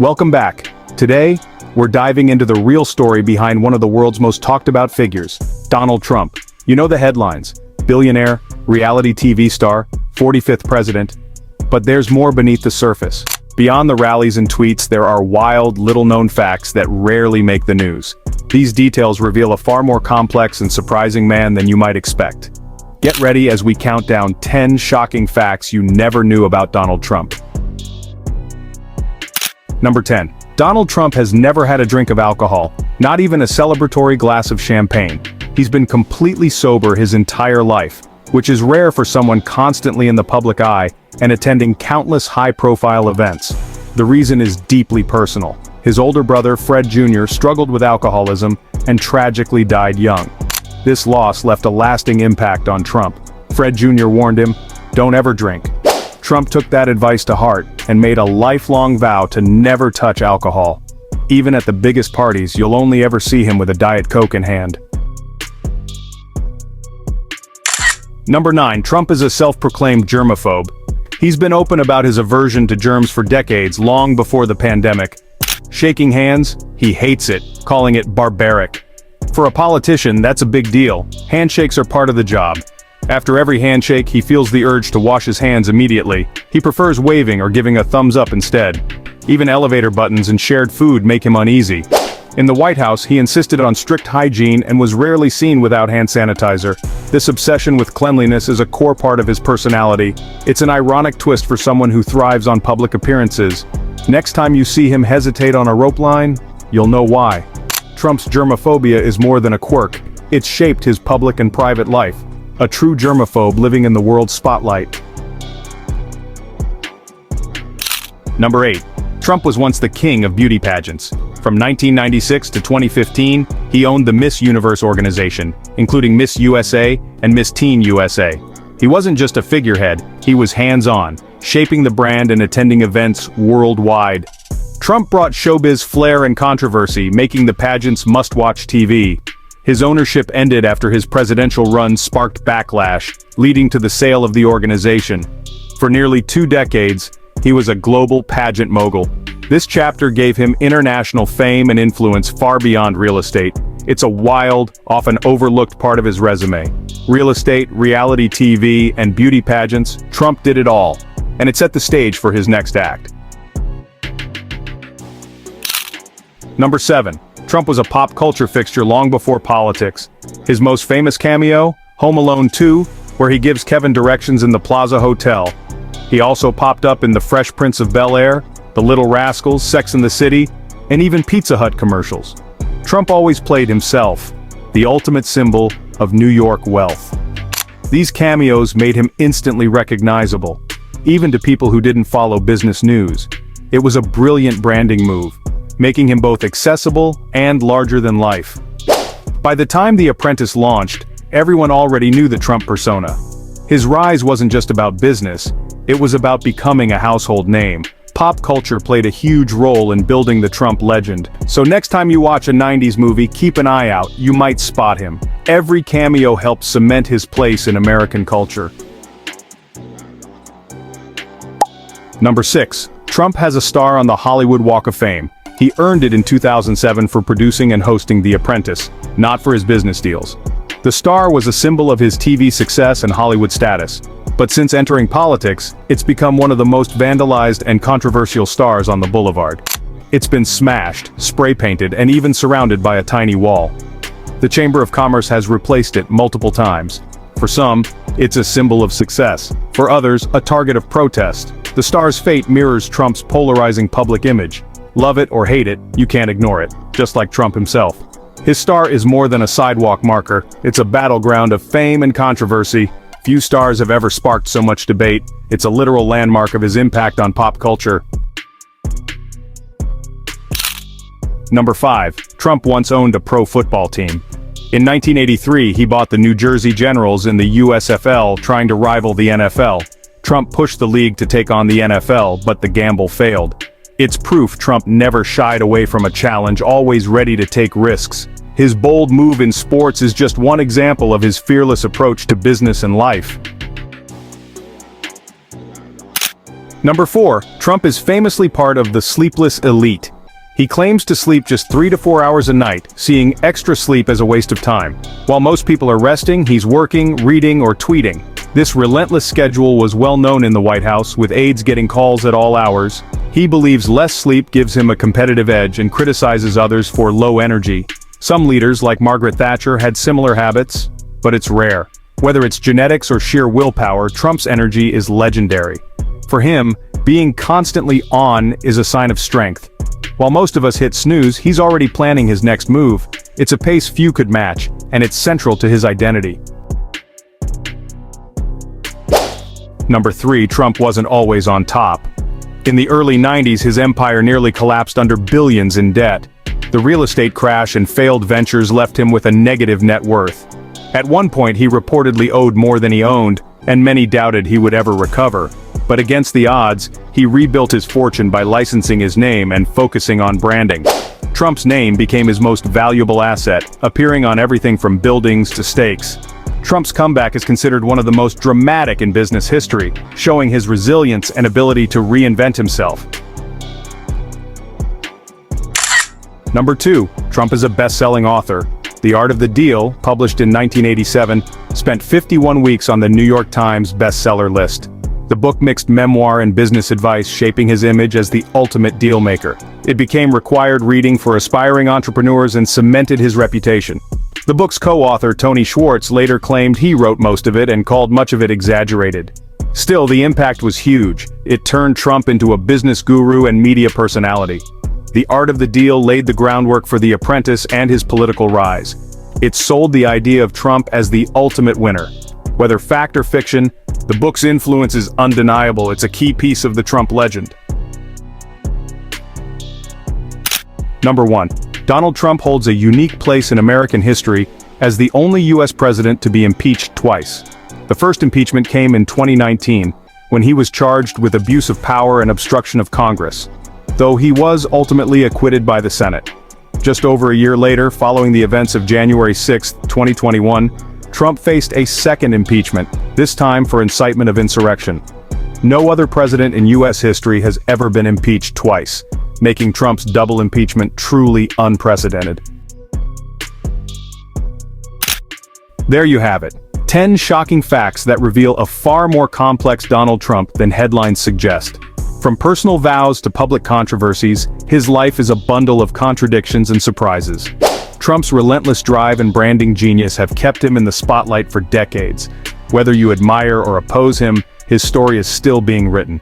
Welcome back. Today, we're diving into the real story behind one of the world's most talked about figures, Donald Trump. You know the headlines: billionaire, reality TV star, 45th president. But there's more beneath the surface. Beyond the rallies and tweets, there are wild, little-known facts that rarely make the news. These details reveal a far more complex and surprising man than you might expect. Get ready as we count down 10 shocking facts you never knew about Donald Trump. Number 10. Donald Trump has never had a drink of alcohol, not even a celebratory glass of champagne. He's been completely sober his entire life, which is rare for someone constantly in the public eye and attending countless high-profile events. The reason is deeply personal. His older brother, Fred Jr., struggled with alcoholism and tragically died young. This loss left a lasting impact on Trump. Fred Jr. warned him, "Don't ever drink." Trump took that advice to heart and made a lifelong vow to never touch alcohol. Even at the biggest parties, you'll only ever see him with a Diet Coke in hand. Number 9. Trump is a self-proclaimed germaphobe. He's been open about his aversion to germs for decades, long before the pandemic. Shaking hands, he hates it, calling it barbaric. For a politician, that's a big deal. Handshakes are part of the job. After every handshake, he feels the urge to wash his hands immediately. He prefers waving or giving a thumbs up instead. Even elevator buttons and shared food make him uneasy. In the White House, he insisted on strict hygiene and was rarely seen without hand sanitizer. This obsession with cleanliness is a core part of his personality. It's an ironic twist for someone who thrives on public appearances. Next time you see him hesitate on a rope line, you'll know why. Trump's germophobia is more than a quirk. It's shaped his public and private life. A true germaphobe living in the world's spotlight. Number 8. Trump was once the king of beauty pageants. From 1996 to 2015, he owned the Miss Universe organization, including Miss USA and Miss Teen USA. He wasn't just a figurehead, he was hands-on, shaping the brand and attending events worldwide. Trump brought showbiz flair and controversy, making the pageants must-watch TV. His ownership ended after his presidential run sparked backlash, leading to the sale of the organization. For nearly 2 decades, he was a global pageant mogul. This chapter gave him international fame and influence far beyond real estate. It's a wild, often overlooked part of his resume. Real estate, reality TV, and beauty pageants, Trump did it all. And it set the stage for his next act. Number 7. Trump was a pop culture fixture long before politics. His most famous cameo? Home Alone 2, where he gives Kevin directions in the Plaza Hotel. He also popped up in The Fresh Prince of Bel-Air, The Little Rascals, Sex and the City, and even Pizza Hut commercials. Trump always played himself, the ultimate symbol of New York wealth. These cameos made him instantly recognizable, even to people who didn't follow business news. It was a brilliant branding move, making him both accessible and larger than life. By the time The Apprentice launched, everyone already knew the Trump persona. His rise wasn't just about business, it was about becoming a household name. Pop culture played a huge role in building the Trump legend. So next time you watch a 90s movie, keep an eye out, you might spot him. Every cameo helped cement his place in American culture. Number 6. Trump has a star on the Hollywood Walk of Fame. He earned it in 2007 for producing and hosting The Apprentice, not for his business deals. The star was a symbol of his TV success and Hollywood status. But since entering politics, it's become one of the most vandalized and controversial stars on the boulevard. It's been smashed, spray-painted, and even surrounded by a tiny wall. The Chamber of Commerce has replaced it multiple times. For some, it's a symbol of success. For others, a target of protest. The star's fate mirrors Trump's polarizing public image. Love it or hate it, you can't ignore it, just like Trump himself. His star is more than a sidewalk marker, it's a battleground of fame and controversy. Few stars have ever sparked so much debate. It's a literal landmark of his impact on pop culture. Number 5. Trump once owned a pro football team. In 1983, he bought the New Jersey Generals in the USFL, trying to rival the NFL. Trump pushed the league to take on the NFL, but the gamble failed. It's proof Trump never shied away from a challenge, always ready to take risks. His bold move in sports is just one example of his fearless approach to business and life. Number 4, Trump is famously part of the sleepless elite. He claims to sleep just 3 to 4 hours a night, seeing extra sleep as a waste of time. While most people are resting, he's working, reading, or tweeting. This relentless schedule was well known in the White House, with aides getting calls at all hours. He believes less sleep gives him a competitive edge and criticizes others for low energy. Some leaders, like Margaret Thatcher, had similar habits, but it's rare. Whether it's genetics or sheer willpower, Trump's energy is legendary. For him, being constantly on is a sign of strength. While most of us hit snooze, he's already planning his next move. It's a pace few could match, and it's central to his identity. Number 3, Trump wasn't always on top. In the early 90s, his empire nearly collapsed under billions in debt. The real estate crash and failed ventures left him with a negative net worth. At one point, he reportedly owed more than he owned, and many doubted he would ever recover. But against the odds, he rebuilt his fortune by licensing his name and focusing on branding. Trump's name became his most valuable asset, appearing on everything from buildings to stakes. Trump's comeback is considered one of the most dramatic in business history, showing his resilience and ability to reinvent himself. Number 2, Trump is a best-selling author. The Art of the Deal, published in 1987, spent 51 weeks on the New York Times bestseller list. The book mixed memoir and business advice, shaping his image as the ultimate deal-maker. It became required reading for aspiring entrepreneurs and cemented his reputation. The book's co-author, Tony Schwartz, later claimed he wrote most of it and called much of it exaggerated. Still, the impact was huge. It turned Trump into a business guru and media personality. The Art of the Deal laid the groundwork for The Apprentice and his political rise. It sold the idea of Trump as the ultimate winner. Whether fact or fiction, the book's influence is undeniable. It's a key piece of the Trump legend. Number 1. Donald Trump holds a unique place in American history as the only U.S. president to be impeached twice. The first impeachment came in 2019, when he was charged with abuse of power and obstruction of Congress, though he was ultimately acquitted by the Senate. Just over a year later, following the events of January 6, 2021, Trump faced a second impeachment, this time for incitement of insurrection. No other president in U.S. history has ever been impeached twice, making Trump's double impeachment truly unprecedented. There you have it. 10 shocking facts that reveal a far more complex Donald Trump than headlines suggest. From personal vows to public controversies, his life is a bundle of contradictions and surprises. Trump's relentless drive and branding genius have kept him in the spotlight for decades. Whether you admire or oppose him, his story is still being written.